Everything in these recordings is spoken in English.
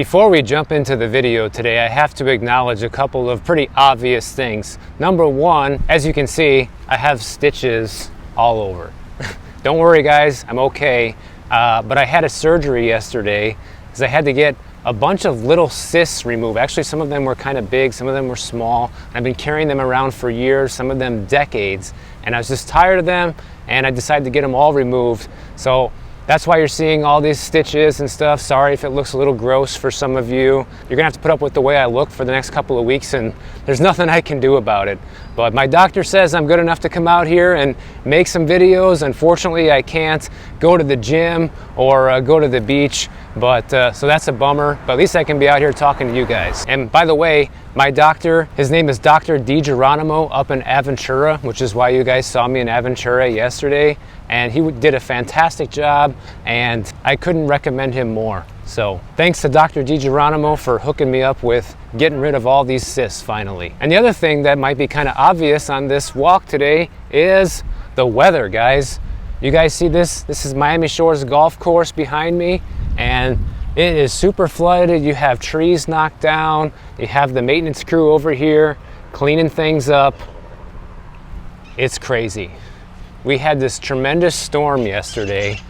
Before we jump into the video today, I have to acknowledge a couple of pretty obvious things. Number one, as you can see, I have stitches all over. Don't worry guys, I'm okay. But I had a surgery yesterday because I had to get a bunch of little cysts removed. Actually, some of them were kind of big, some of them were small. I've been carrying them around for years, some of them decades, and I was just tired of them and I decided to get them all removed. So that's why you're seeing all these stitches and stuff. Sorry if it looks a little gross for some of you. You're gonna have to put up with the way I look for the next couple of weeks, and there's nothing I can do about it. But my doctor says I'm good enough to come out here and make some videos. Unfortunately, I can't go to the gym or go to the beach, but so that's a bummer. But at least I can be out here talking to you guys. And by the way, my doctor, his name is Dr. DiGeronimo up in Aventura, which is why you guys saw me in Aventura yesterday. And he did a fantastic job, and I couldn't recommend him more. So thanks to Dr. DiGeronimo for hooking me up with getting rid of all these cysts finally. And the other thing that might be kind of obvious on this walk today is the weather, guys. You guys see this? This is Miami Shores Golf Course behind me, and it is super flooded. You have trees knocked down. You have the maintenance crew over here cleaning things up. It's crazy. We had this tremendous storm yesterday,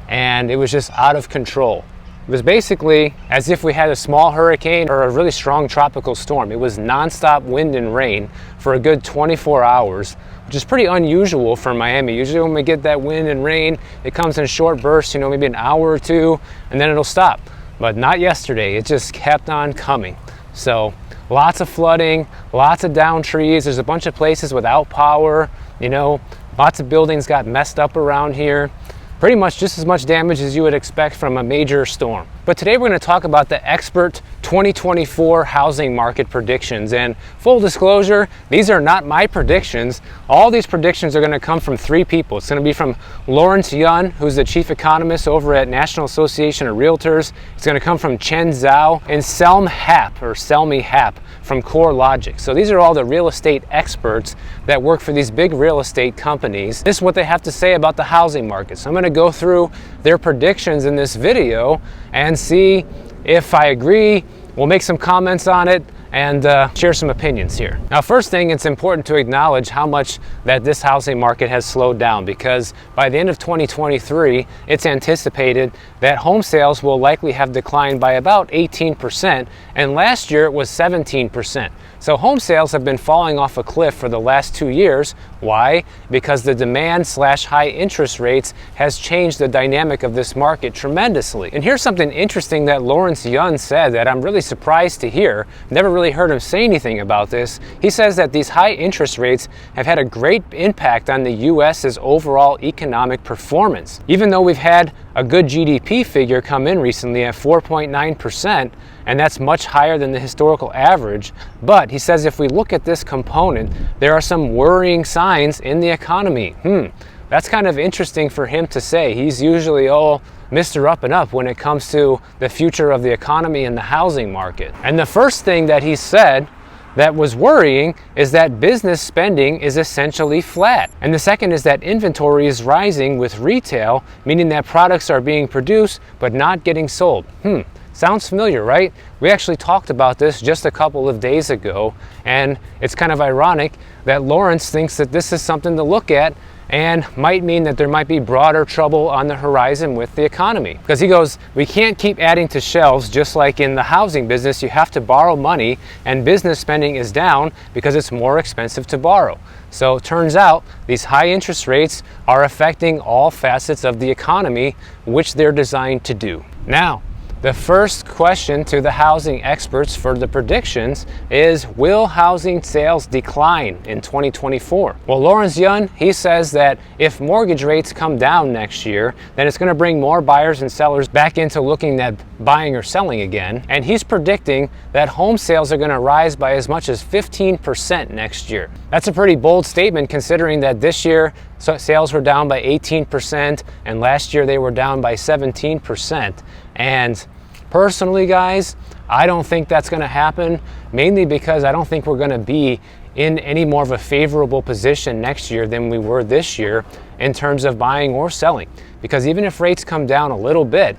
and it was just out of control. It was basically as if we had a small hurricane or a really strong tropical storm. It was nonstop wind and rain for a good 24 hours, which is pretty unusual for Miami. Usually when we get that wind and rain, it comes in short bursts, you know, maybe an hour or two, and then it'll stop. But not yesterday. It just kept on coming. So lots of flooding, lots of downed trees. There's a bunch of places without power, you know, lots of buildings got messed up around here. Pretty much just as much damage as you would expect from a major storm. But today we're going to talk about the expert 2024 housing market predictions. And full disclosure, these are not my predictions. All these predictions are going to come from three people. It's going to be from Lawrence Yun, who's the chief economist over at National Association of Realtors. It's going to come from Chen Zhao and Selmy Hap from CoreLogic. So these are all the real estate experts that work for these big real estate companies. This is what they have to say about the housing market. So I'm going to go through their predictions in this video and see if I agree. We'll make some comments on it and share some opinions here. Now, first thing, it's important to acknowledge how much that this housing market has slowed down, because by the end of 2023, it's anticipated that home sales will likely have declined by about 18%, and last year it was 17%. So home sales have been falling off a cliff for the last 2 years. Why? Because the demand/high interest rates has changed the dynamic of this market tremendously. And here's something interesting that Lawrence Yun said that I'm really surprised to hear. Never really heard him say anything about this. He says that these high interest rates have had a great impact on the US's overall economic performance. Even though we've had a good GDP figure come in recently at 4.9%, and that's much higher than the historical average. But he says if we look at this component, there are some worrying signs in the economy. That's kind of interesting for him to say. He's usually, Mr. Up and Up when it comes to the future of the economy and the housing market. And the first thing that he said that was worrying is that business spending is essentially flat. And the second is that inventory is rising with retail, meaning that products are being produced but not getting sold. Sounds familiar, right? We actually talked about this just a couple of days ago, and it's kind of ironic that Lawrence thinks that this is something to look at and might mean that there might be broader trouble on the horizon with the economy. Because he goes, we can't keep adding to shelves. Just like in the housing business, you have to borrow money, and business spending is down because it's more expensive to borrow. So it turns out these high interest rates are affecting all facets of the economy, which they're designed to do. Now, the first question to the housing experts for the predictions is, will housing sales decline in 2024? Well, Lawrence Yun, he says that if mortgage rates come down next year, then it's going to bring more buyers and sellers back into looking at buying or selling again. And he's predicting that home sales are going to rise by as much as 15% next year. That's a pretty bold statement, considering that this year sales were down by 18% and last year they were down by 17%. And personally, guys, I don't think that's going to happen, mainly because I don't think we're going to be in any more of a favorable position next year than we were this year in terms of buying or selling. Because even if rates come down a little bit,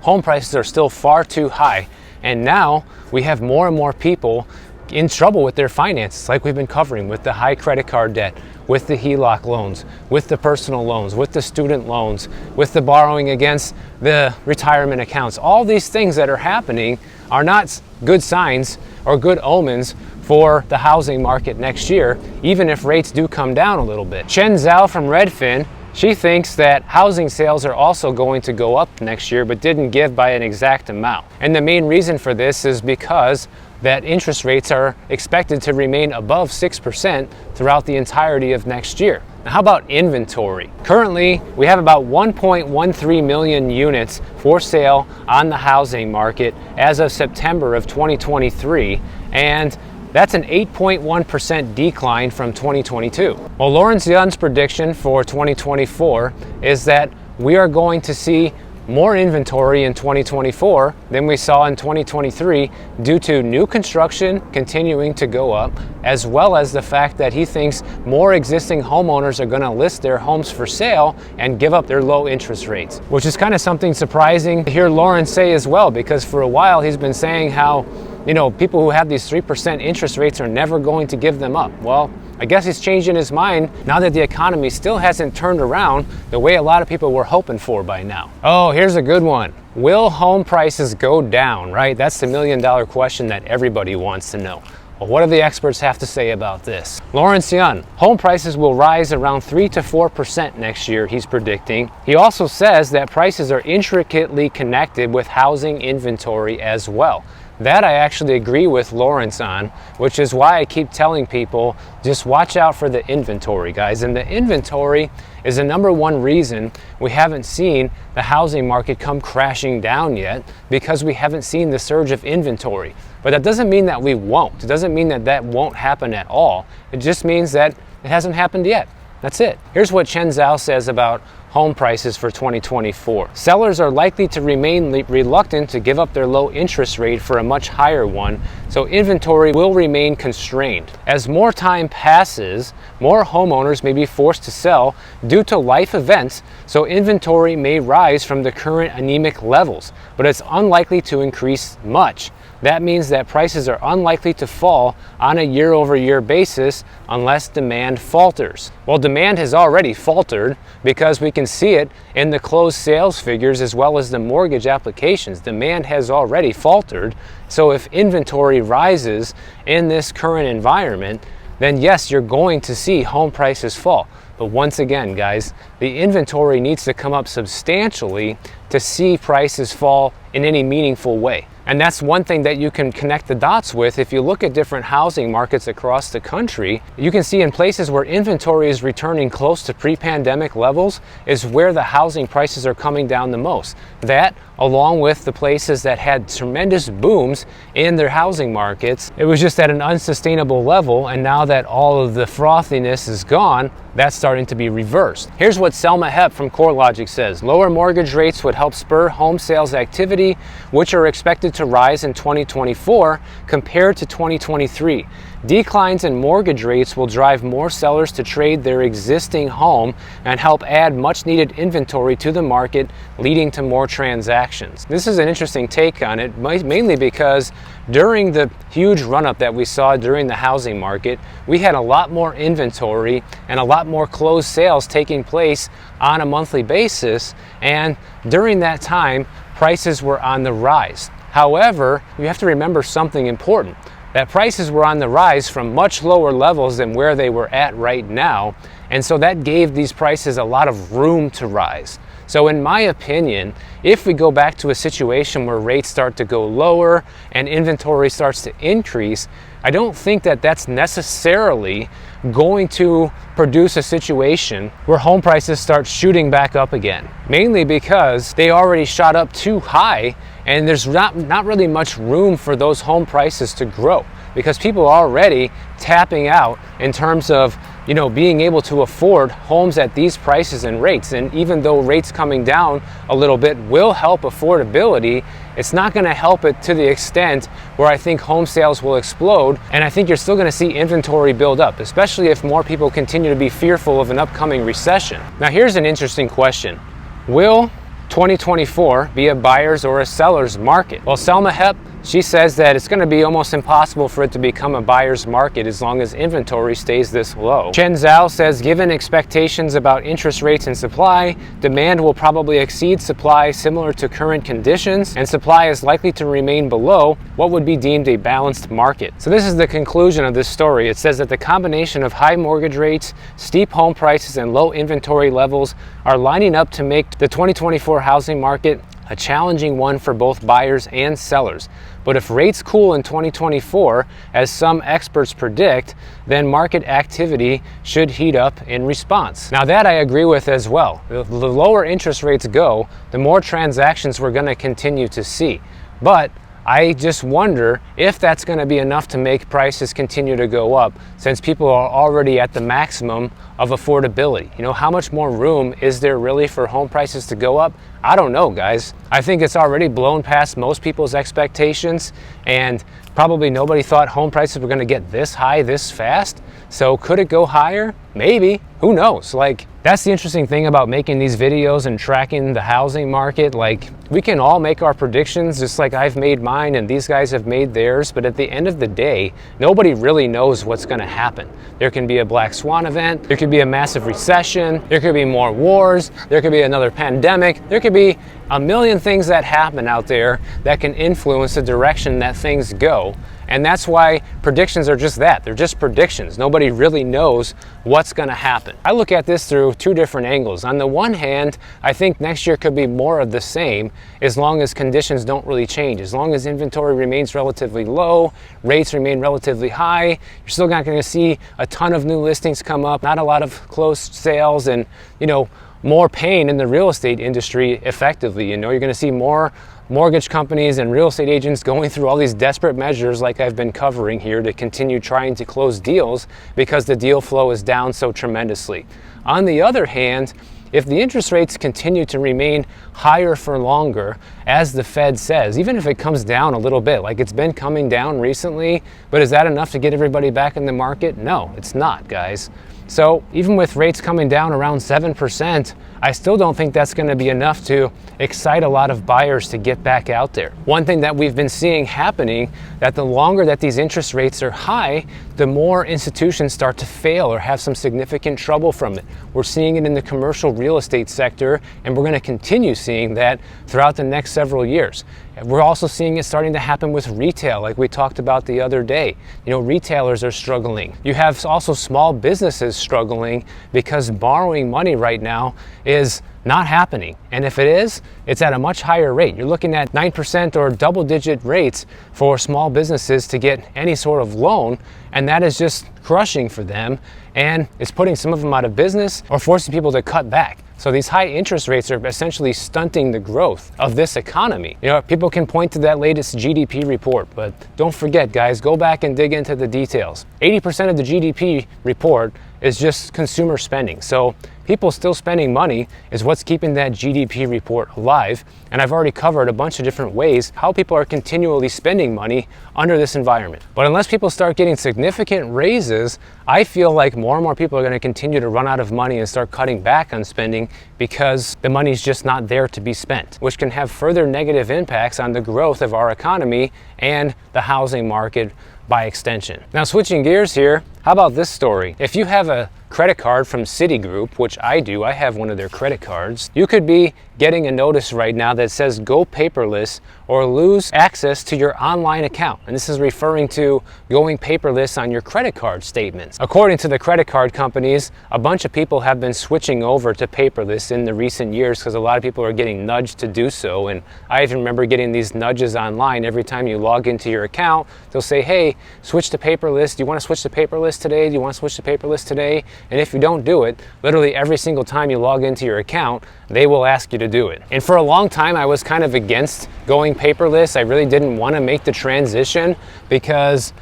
home prices are still far too high And now we have more and more people in trouble with their finances, like we've been covering with the high credit card debt, with the HELOC loans, with the personal loans, with the student loans, with the borrowing against the retirement accounts. All these things that are happening are not good signs or good omens for the housing market next year, even if rates do come down a little bit. Chen Zhao from Redfin, she thinks that housing sales are also going to go up next year, but didn't give by an exact amount. And the main reason for this is because that interest rates are expected to remain above 6% throughout the entirety of next year. Now, how about inventory? Currently, we have about 1.13 million units for sale on the housing market as of September of 2023, and that's an 8.1% decline from 2022. Well, Lawrence Yunn's prediction for 2024 is that we are going to see more inventory in 2024 than we saw in 2023 due to new construction continuing to go up, as well as the fact that he thinks more existing homeowners are going to list their homes for sale and give up their low interest rates, which is kind of something surprising to hear Lawrence say as well, because for a while he's been saying how, you know, people who have these 3% interest rates are never going to give them up. Well, I guess he's changing his mind now that the economy still hasn't turned around the way a lot of people were hoping for by now. Oh, here's a good one. Will home prices go down, right? That's the $1 million question that everybody wants to know. Well, what do the experts have to say about this? Lawrence Yunn, home prices will rise around 3 to 4% next year, he's predicting. He also says that prices are intricately connected with housing inventory as well. That I actually agree with Lawrence on, which is why I keep telling people, just watch out for the inventory, guys. And the inventory is the number one reason we haven't seen the housing market come crashing down yet, because we haven't seen the surge of inventory. But that doesn't mean that we won't. It doesn't mean that that won't happen at all. It just means that it hasn't happened yet. That's it. Here's what Chen Zhao says about home prices for 2024. Sellers are likely to remain reluctant to give up their low interest rate for a much higher one, so inventory will remain constrained. As more time passes, more homeowners may be forced to sell due to life events, so inventory may rise from the current anemic levels, but it's unlikely to increase much. That means that prices are unlikely to fall on a year-over-year basis unless demand falters. Well, demand has already faltered because we can see it in the closed sales figures as well as the mortgage applications. Demand has already faltered. So if inventory rises in this current environment, then yes, you're going to see home prices fall. But once again, guys, the inventory needs to come up substantially to see prices fall in any meaningful way. And that's one thing that you can connect the dots with. If you look at different housing markets across the country, you can see in places where inventory is returning close to pre-pandemic levels is where the housing prices are coming down the most. That, along with the places that had tremendous booms in their housing markets, it was just at an unsustainable level, and now that all of the frothiness is gone, that's starting to be reversed. Here's what Selma Hepp from CoreLogic says. Lower mortgage rates would help spur home sales activity, which are expected to rise in 2024 compared to 2023. Declines in mortgage rates will drive more sellers to trade their existing home and help add much needed inventory to the market, leading to more transactions. This is an interesting take on it, mainly because during the huge run-up that we saw during the housing market, we had a lot more inventory and a lot more closed sales taking place on a monthly basis, and during that time, prices were on the rise. However, you have to remember something important, that prices were on the rise from much lower levels than where they were at right now, and so that gave these prices a lot of room to rise. So in my opinion, if we go back to a situation where rates start to go lower and inventory starts to increase, I don't think that that's necessarily going to produce a situation where home prices start shooting back up again. Mainly because they already shot up too high, and there's not really much room for those home prices to grow, because people are already tapping out in terms of, you know, being able to afford homes at these prices and rates. And even though rates coming down a little bit will help affordability, it's not going to help it to the extent where I think home sales will explode, and I think you're still going to see inventory build up, especially if more people continue to be fearful of an upcoming recession. Now here's an interesting question. Will 2024 be a buyer's or a seller's market? Well, Selma Hepp She says that it's going to be almost impossible for it to become a buyer's market as long as inventory stays this low. Chen Zhao says given expectations about interest rates and supply, demand will probably exceed supply similar to current conditions, and supply is likely to remain below what would be deemed a balanced market. So this is the conclusion of this story. It says that the combination of high mortgage rates, steep home prices, and low inventory levels are lining up to make the 2024 housing market a challenging one for both buyers and sellers. But if rates cool in 2024, as some experts predict, then market activity should heat up in response. Now that I agree with as well. The lower interest rates go, the more transactions we're going to continue to see. But I just wonder if that's going to be enough to make prices continue to go up, since people are already at the maximum of affordability. You know, how much more room is there really for home prices to go up? I don't know, guys. I think it's already blown past most people's expectations, and probably nobody thought home prices were going to get this high this fast. So could it go higher? Maybe. Who knows? Like, that's the interesting thing about making these videos and tracking the housing market. Like, we can all make our predictions just like I've made mine and these guys have made theirs, but at the end of the day, nobody really knows what's going to happen. There can be a black swan event, there could be a massive recession, there could be more wars, there could be another pandemic, there could be a million things that happen out there that can influence the direction that things go. And that's why predictions are just that. They're just predictions. Nobody really knows what's going to happen. I look at this through two different angles. On the one hand, I think next year could be more of the same as long as conditions don't really change. As long as inventory remains relatively low, rates remain relatively high, you're still not going to see a ton of new listings come up, not a lot of closed sales, and, you know, more pain in the real estate industry effectively. You know, you're going to see more mortgage companies and real estate agents going through all these desperate measures like I've been covering here to continue trying to close deals because the deal flow is down so tremendously. On the other hand, if the interest rates continue to remain higher for longer, as the Fed says, even if it comes down a little bit, like it's been coming down recently, but is that enough to get everybody back in the market? No, it's not, guys. So even with rates coming down around 7%, I still don't think that's going to be enough to excite a lot of buyers to get back out there. One thing that we've been seeing happening, that the longer that these interest rates are high, the more institutions start to fail or have some significant trouble from it. We're seeing it in the commercial real estate sector, and we're going to continue seeing that throughout the next several years. We're also seeing it starting to happen with retail, like we talked about the other day. You know, retailers are struggling. You have also small businesses struggling because borrowing money right now is not happening. And if it is, it's at a much higher rate. You're looking at 9% or double-digit rates for small businesses to get any sort of loan, and that is just crushing for them, and it's putting some of them out of business or forcing people to cut back. So these high interest rates are essentially stunting the growth of this economy. You know, people can point to that latest GDP report, but don't forget, guys, go back and dig into the details. 80% of the GDP report is just consumer spending. So people still spending money is what's keeping that GDP report alive. And I've already covered a bunch of different ways how people are continually spending money under this environment. But unless people start getting significant raises, I feel like more and more people are going to continue to run out of money and start cutting back on spending because the money's just not there to be spent, which can have further negative impacts on the growth of our economy and the housing market by extension. Now, switching gears here, how about this story? If you have a credit card from Citigroup, which I do, I have one of their credit cards, you could be getting a notice right now that says go paperless or lose access to your online account. And this is referring to going paperless on your credit card statements. According to the credit card companies, a bunch of people have been switching over to paperless in the recent years because a lot of people are getting nudged to do so. And I even remember getting these nudges online every time you log into your account. They'll say, hey, switch to paperless. Do you want to switch to paperless today? Do you want to switch to paperless today? And if you don't do it, literally every single time you log into your account, they will ask you to do it. And for a long time, I was kind of against going paperless. I really didn't want to make the transition because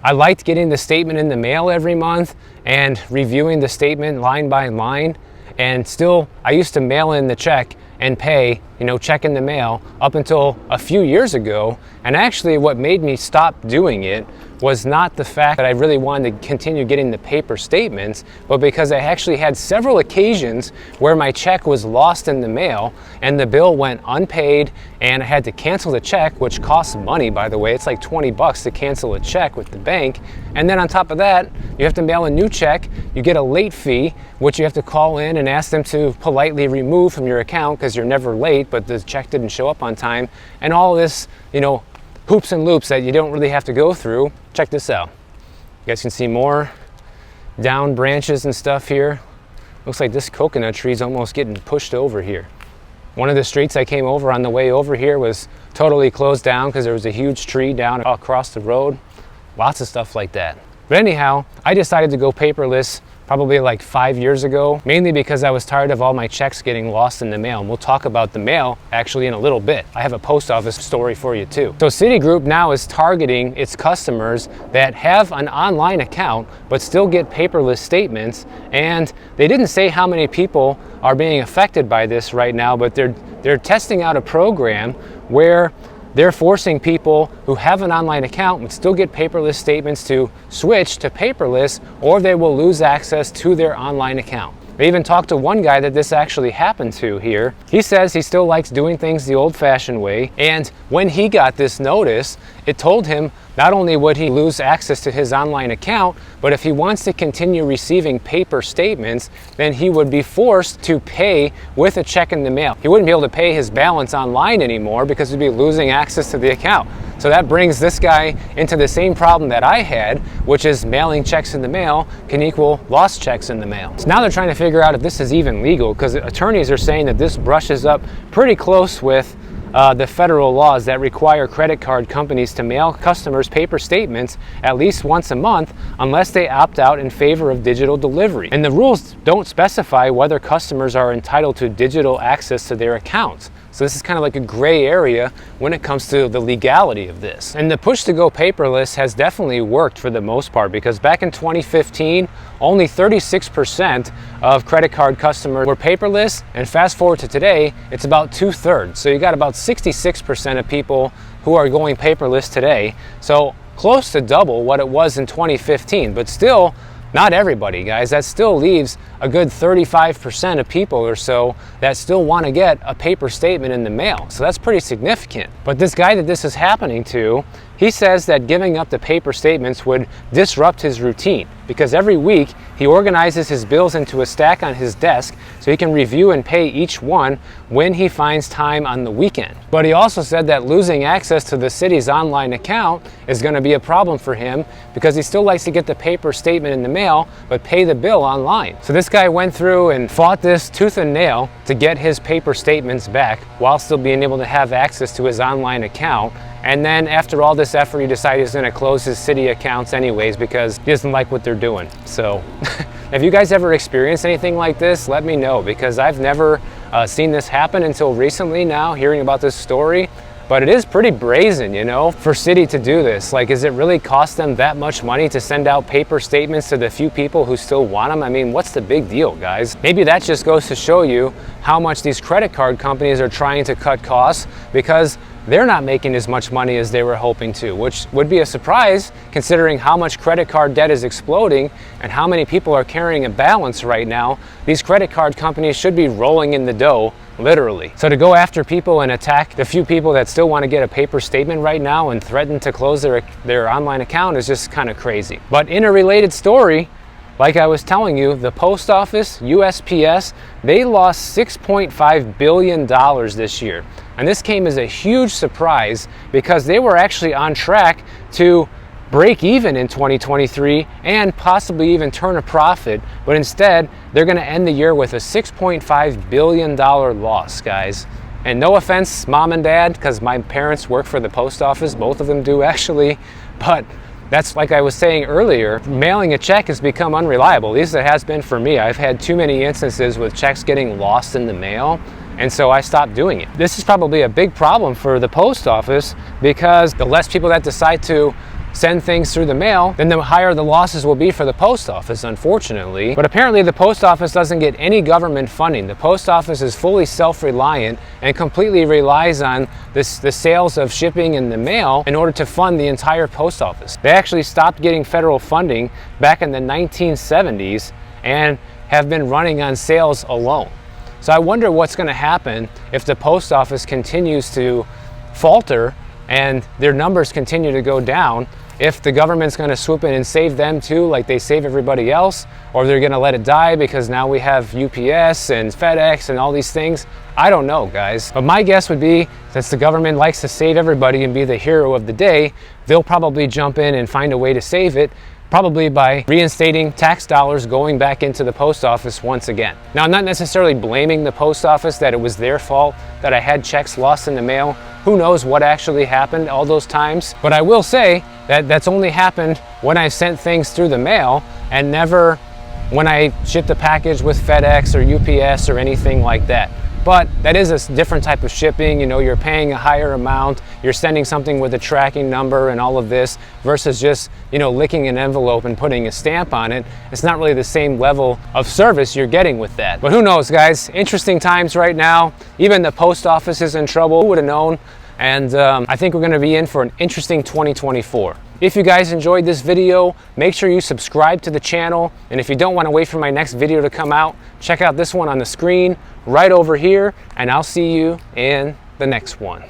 I liked getting the statement in the mail every month and reviewing the statement line by line. And still, I used to mail in the check and pay, check in the mail up until a few years ago. And actually what made me stop doing it was not the fact that I really wanted to continue getting the paper statements, but because I actually had several occasions where my check was lost in the mail and the bill went unpaid and I had to cancel the check, which costs money, by the way. It's like 20 bucks to cancel a check with the bank. And then on top of that, you have to mail a new check. You get a late fee, which you have to call in and ask them to politely remove from your account because you're never late, but the check didn't show up on time. And all this, hoops and loops that you don't really have to go through. Check this out. You guys can see more down branches and stuff here. Looks like this coconut tree is almost getting pushed over here. One of the streets I came over on the way over here was totally closed down because there was a huge tree down across the road. Lots of stuff like that. But anyhow, I decided to go paperless probably like 5 years ago, mainly because I was tired of all my checks getting lost in the mail. And we'll talk about the mail actually in a little bit. I have a post office story for you too. So Citigroup now is targeting its customers that have an online account but still get paperless statements. And they didn't say how many people are being affected by this right now, but they're testing out a program where they're forcing people who have an online account but still get paperless statements to switch to paperless, or they will lose access to their online account. I even talked to one guy that this actually happened to here. He says he still likes doing things the old-fashioned way, and when he got this notice, it told him not only would he lose access to his online account, but if he wants to continue receiving paper statements, then he would be forced to pay with a check in the mail. He wouldn't be able to pay his balance online anymore because he'd be losing access to the account. So that brings this guy into the same problem that I had, which is mailing checks in the mail can equal lost checks in the mail. So now they're trying to figure out if this is even legal, because attorneys are saying that this brushes up pretty close with the federal laws that require credit card companies to mail customers paper statements at least once a month unless they opt out in favor of digital delivery. And the rules don't specify whether customers are entitled to digital access to their accounts. So this is kind of like a gray area when it comes to the legality of this. And the push to go paperless has definitely worked for the most part, because back in 2015, only 36% of credit card customers were paperless, and fast forward to today, it's about 2/3. So you got about 66% of people who are going paperless today. So close to double what it was in 2015, but still not everybody, guys. That still leaves a good 35% of people or so that still want to get a paper statement in the mail. So that's pretty significant. But this guy that this is happening to, he says that giving up the paper statements would disrupt his routine, because every week he organizes his bills into a stack on his desk so he can review and pay each one when he finds time on the weekend. But he also said that losing access to the city's online account is going to be a problem for him, because he still likes to get the paper statement in the mail but pay the bill online. So this guy went through and fought this tooth and nail to get his paper statements back while still being able to have access to his online account. And then after all this effort, he decided he's going to close his city accounts anyways because he doesn't like what they're doing. So if you guys ever experienced anything like this, let me know, because I've never seen this happen until recently now, hearing about this story. But it is pretty brazen, for Citi to do this. Like, is it really cost them that much money to send out paper statements to the few people who still want them? I mean, what's the big deal, guys? Maybe that just goes to show you how much these credit card companies are trying to cut costs, because they're not making as much money as they were hoping to, which would be a surprise considering how much credit card debt is exploding and how many people are carrying a balance right now. These credit card companies should be rolling in the dough, literally. So to go after people and attack the few people that still want to get a paper statement right now and threaten to close their online account is just kind of crazy. But in a related story, like I was telling you, the post office, USPS, they lost $6.5 billion this year. And this came as a huge surprise because they were actually on track to break even in 2023 and possibly even turn a profit. But instead, they're going to end the year with a $6.5 billion loss, guys. And no offense, mom and dad, because my parents work for the post office. Both of them do, actually. But that's, like I was saying earlier, mailing a check has become unreliable. At least it has been for me. I've had too many instances with checks getting lost in the mail, and so I stopped doing it. This is probably a big problem for the post office, because the less people that decide to send things through the mail, then the higher the losses will be for the post office, unfortunately. But apparently the post office doesn't get any government funding. The post office is fully self-reliant and completely relies on the sales of shipping and the mail in order to fund the entire post office. They actually stopped getting federal funding back in the 1970s and have been running on sales alone. So I wonder what's going to happen if the post office continues to falter and their numbers continue to go down, if the government's going to swoop in and save them too, like they save everybody else, or they're going to let it die because now we have UPS and FedEx and all these things. I don't know, guys. But my guess would be, since the government likes to save everybody and be the hero of the day, they'll probably jump in and find a way to save it, probably by reinstating tax dollars going back into the post office once again. Now, I'm not necessarily blaming the post office that it was their fault that I had checks lost in the mail. Who knows what actually happened all those times? But I will say that that's only happened when I sent things through the mail and never when I shipped a package with FedEx or UPS or anything like that. But that is a different type of shipping. You know, you're paying a higher amount, you're sending something with a tracking number and all of this versus just, you know, licking an envelope and putting a stamp on it. It's not really the same level of service you're getting with that. But who knows, guys? Interesting times right now. Even the post office is in trouble. Who would have known? And I think we're going to be in for an interesting 2024. If you guys enjoyed this video, make sure you subscribe to the channel. And if you don't want to wait for my next video to come out, check out this one on the screen right over here, and I'll see you in the next one.